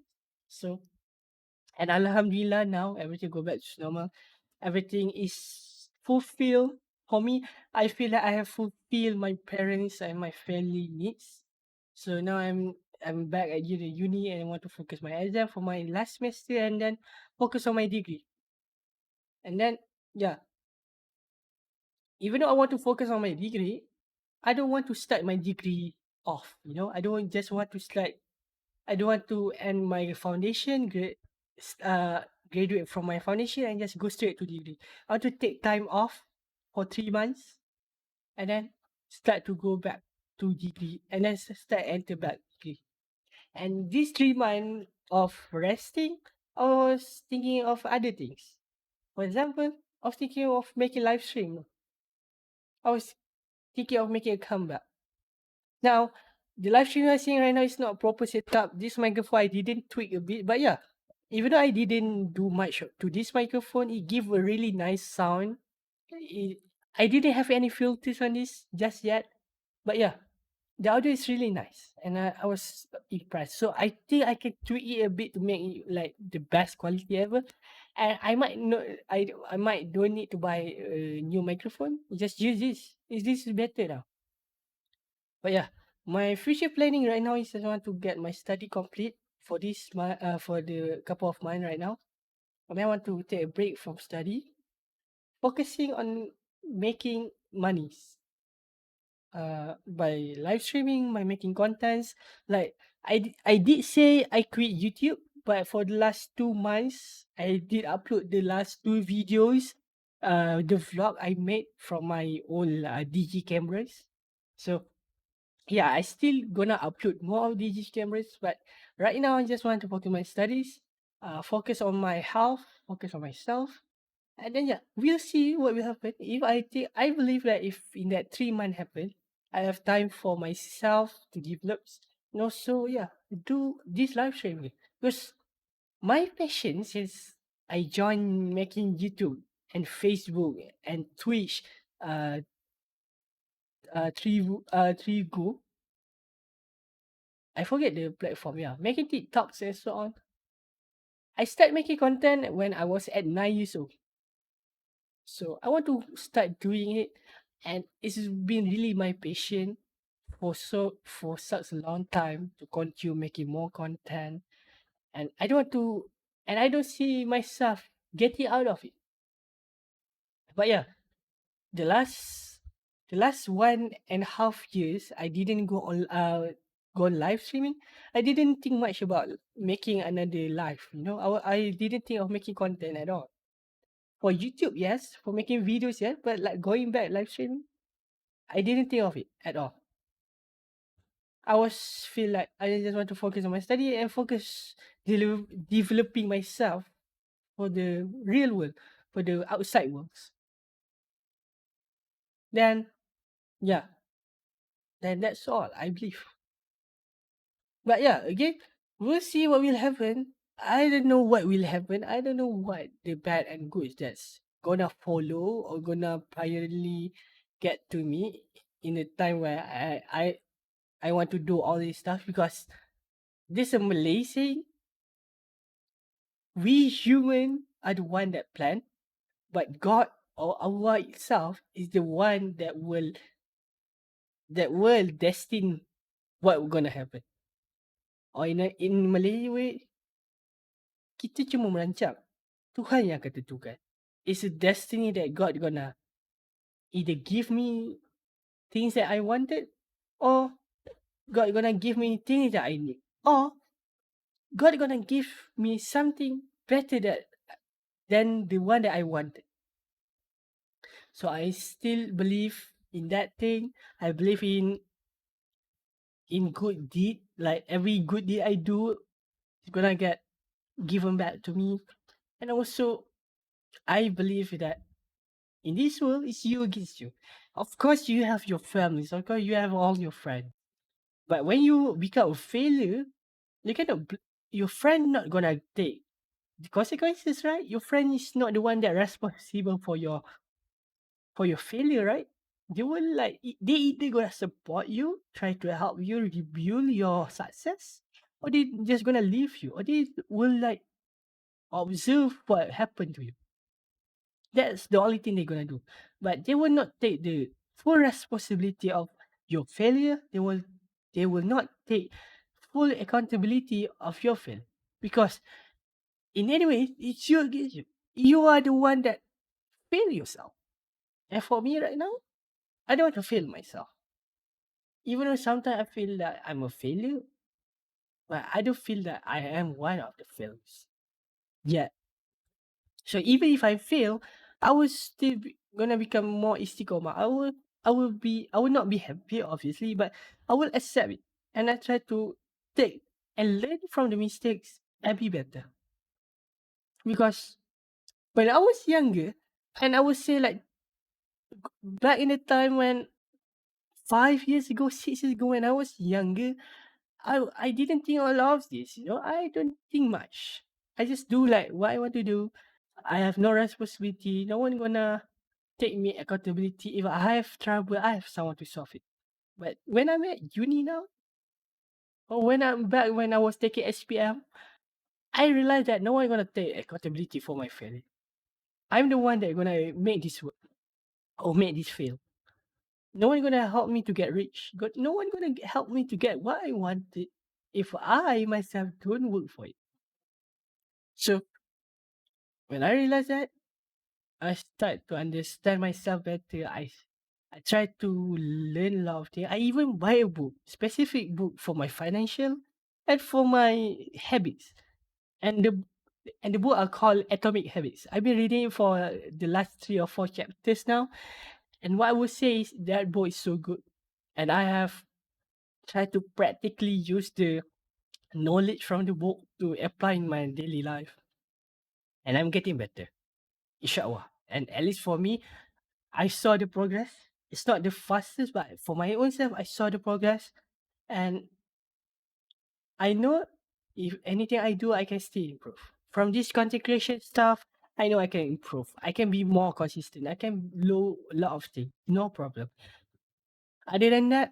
So and Alhamdulillah now everything go back to normal. Everything is fulfilled. For me, I feel that I have fulfilled my parents and my family needs. So now I'm back at uni and I want to focus my exam for my last semester and then focus on my degree. And then yeah, even though I want to focus on my degree, I don't want to start my degree off. I don't just want to start. I don't want to end my foundation graduate from my foundation and just go straight to degree. I want to take time off for 3 months and then start to go back to degree and then start enter back degree. And these 3 months of resting, I was thinking of other things. For example, I was thinking of making live stream. I was thinking of making a comeback. Now, the live stream I'm seeing right now is not proper setup. This microphone I didn't tweak a bit, but yeah, even though I didn't do much to this microphone, it give a really nice sound. It, I didn't have any filters on this just yet, but yeah, the audio is really nice, and I was impressed. So I think I can tweak it a bit to make it like the best quality ever. And I might not, I might don't need to buy a new microphone. Just use this. This is better now. But yeah, my future planning right now is I want to get my study complete for for the couple of months right now. I mean, I want to take a break from study, focusing on making monies by live streaming, by making contents. Like I did say I quit YouTube, but for the last 2 months, I did upload the last two videos, the vlog I made from my own DG cameras. So yeah, I still gonna upload more of DG cameras, but right now I just want to focus on my studies, focus on my health, focus on myself, and then yeah, we'll see what will happen. If I believe that if in that 3 month happen, I have time for myself to develop, and also yeah, do this live streaming because my passion since I joined making YouTube and Facebook and Twitch, three go. I forget the platform. Yeah, making TikToks and so on. I started making content when I was at 9 years old. So I want to start doing it. and it's been really my passion for such a long time to continue making more content, and I don't want to, and I don't see myself getting out of it. But yeah, the last the last 1.5 years, I didn't go on live streaming. I didn't think much about making another live. I didn't think of making content at all. For YouTube, yes. For making videos, yes. But like going back live streaming, I didn't think of it at all. I was feel like I just want to focus on my study and focus developing myself for the real world, for the outside worlds. Then yeah, then that's all I believe. But yeah, again, we'll see what will happen. I don't know what will happen. I don't know what the bad and good that's gonna follow or gonna priorly get to me in the time where I want to do all this stuff, because this is a Malay saying, we human are the one that plan, but God or Allah itself is the one that will destine what will gonna happen. Or in Malay way, kita cuma merancang. Tuhan yang akan tentukan. It's a destiny that God gonna either give me things that I wanted, or God gonna give me things that I need, or God gonna give me something better than the one that I wanted. So I still believe in that thing. I believe in good deed. Like every good deed I do is gonna get given back to me. And also I believe that in this world, it's you against you. Of course, you have your families. Of course, you have all your friends. But when you become a failure, you cannot. Your friend not gonna take the consequences, right? Your friend is not the one that responsible for your failure, right? They will they either gonna support you, try to help you rebuild your success, or they just gonna leave you, or they will observe what happened to you. That's the only thing they're gonna do. But they will not take the full responsibility of your failure. They will not take full accountability of your failure. Because in any way, it's you against you. You are the one that fail yourself. And for me right now, I don't want to fail myself. Even though sometimes I feel that I'm a failure, but I don't feel that I am one of the failures. Yeah. So even if I fail, I will still gonna become more istiqomah. I will not be happy obviously, but I will accept it, and I try to take and learn from the mistakes and be better. Because when I was younger, and I would say like back in the time when 5 years ago, 6 years ago, when I was younger, I didn't think a lot of this. I don't think much. I just do like what I want to do. I have no responsibility. No one gonna take me accountability. If I have trouble, I have someone to solve it. But when I'm at uni now, or when I'm back when I was taking SPM, I realized that no one gonna take accountability for my failure. I'm the one that gonna make this work or make this fail. No one gonna help me to get rich. No one gonna help me to get what I wanted if I myself don't work for it. So when I realized that, I start to understand myself better. I try to learn a lot of things. I even buy a book, specific book for my financial and for my habits. And the book are called Atomic Habits. I've been reading it for the last 3 or 4 chapters now. And what I would say is that book is so good. And I have tried to practically use the knowledge from the book to apply in my daily life. And I'm getting better. Inshallah. And at least for me, I saw the progress. It's not the fastest, but for my own self, I saw the progress. And I know if anything I do, I can still improve. From this content creation stuff, I know I can improve. I can be more consistent. I can do a lot of things. No problem. Other than that,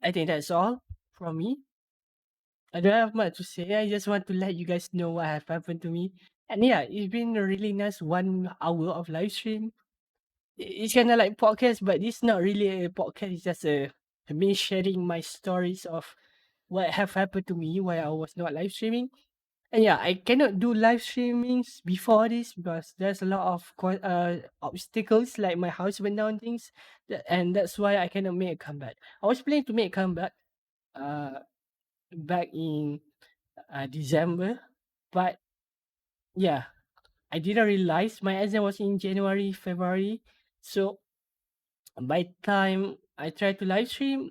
I think that's all from me. I don't have much to say. I just want to let you guys know what have happened to me. And yeah, it's been a really nice 1 hour of live stream. it's kind of like podcast, but it's not really a podcast. It's just me sharing my stories of what have happened to me while I was not live streaming. And yeah, I cannot do live streamings before this because there's a lot of obstacles like my house went down things, and that's why I cannot make a comeback. I was planning to make a comeback uh back in December, but yeah, I didn't realize my exam was in January, February. So by the time I tried to live stream,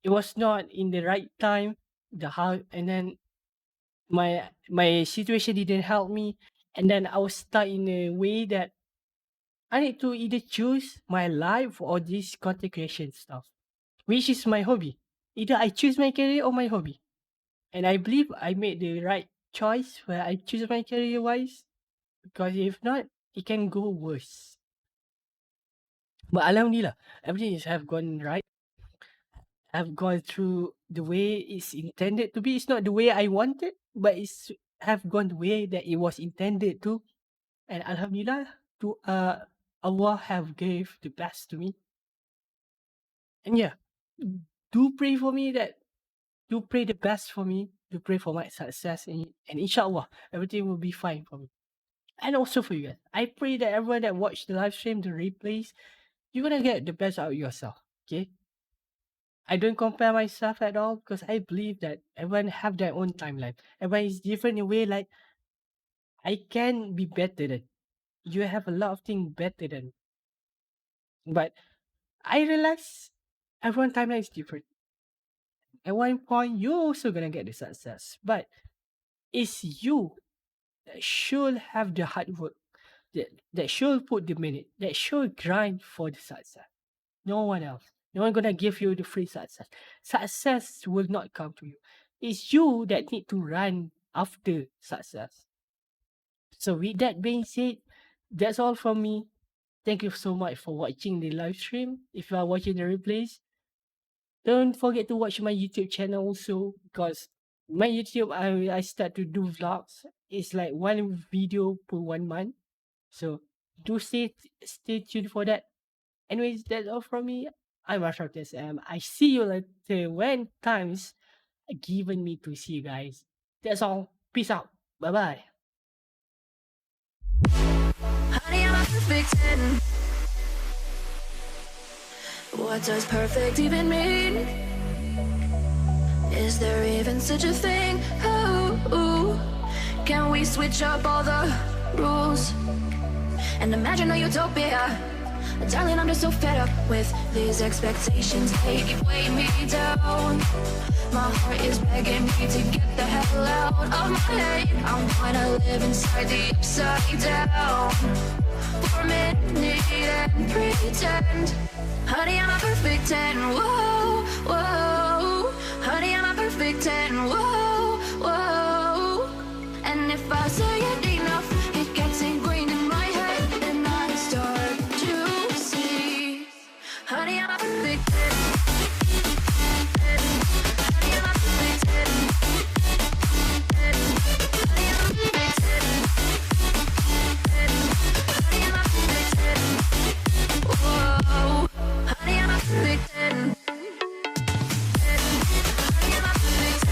it was not in the right time. The how and then my situation didn't help me, and then I was stuck in a way that I need to either choose my life or this content creation stuff, which is my hobby. Either I choose my career or my hobby, and I believe I made the right choice where I choose my career wise. Because if not, it can go worse. But alhamdulillah, everything is have gone right. I've gone through the way it's intended to be. It's not the way I wanted, but it's have gone the way that it was intended to. And alhamdulillah, to Allah have gave the best to me. And yeah, do pray for me that do pray the best for me. Do pray for my success, and inshallah everything will be fine for me. And also for you guys, I pray that everyone that watched the live stream, the replays, you're gonna get the best out of yourself. Okay, I don't compare myself at all because I believe that everyone have their own timeline. Everyone is different in a way. Like I can be better than you. Have a lot of things better than, but I realize everyone timeline is different. At one point, you're also gonna get the success, but it's you that should have the hard work, that should put the minute, that should grind for the success. No one else. No one gonna give you the free success. Success will not come to you. It's you that need to run after success. So with that being said, that's all from me. Thank you so much for watching the live stream. If you are watching the replays, don't forget to watch my YouTube channel also because my YouTube I start to do vlogs. It's like one video per 1 month. So do stay tuned for that. Anyways, that's all from me. I'm Asyraftsm. I see you later when time's given me to see you guys. That's all. Peace out. Bye bye. Honey, I'm a perfect 10. What does perfect even mean? Is there even such a thing? Oh, can we switch up all the rules and imagine a utopia? Darling, I'm just so fed up with these expectations. They keep weighing me down. My heart is begging me to get the hell out of my head. I'm gonna live inside the upside down for a minute and pretend. Honey, I'm a perfect 10. Whoa, whoa. Honey, I'm a perfect 10. Whoa, whoa. And if I say it enough, it gets ingrained in my head, and I start to see. Honey, I'm a perfect 10. Honey, I'm a perfect 10. Honey, I'm a perfect 10. Honey, I'm a perfect 10. Whoa. Honey, I'm a perfect 10. Honey, I'm a perfect 10. Honey, I'm a perfect 10.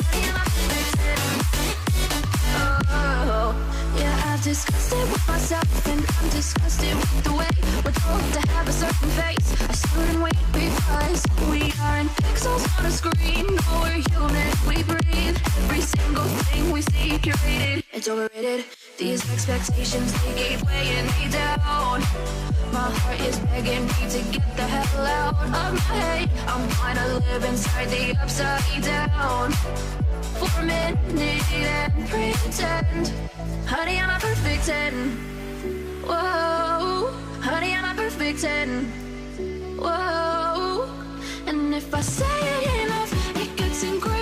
Honey, I'm a perfect 10. Oh, yeah, I've discussed it with myself, and I'm disgusted with the way we're told to have a certain face, a certain weight, because we aren't pixels on a screen. No, we're human, we breathe. Every single thing we see curated, it's overrated. These expectations, they keep weighing me down. My heart is begging me to get the hell out of my head. I'm gonna live inside the upside down for a minute and pretend. Honey, I'm a perfect 10. Whoa, honey, I'm a perfect 10. Whoa, and if I say it enough, it gets incredible.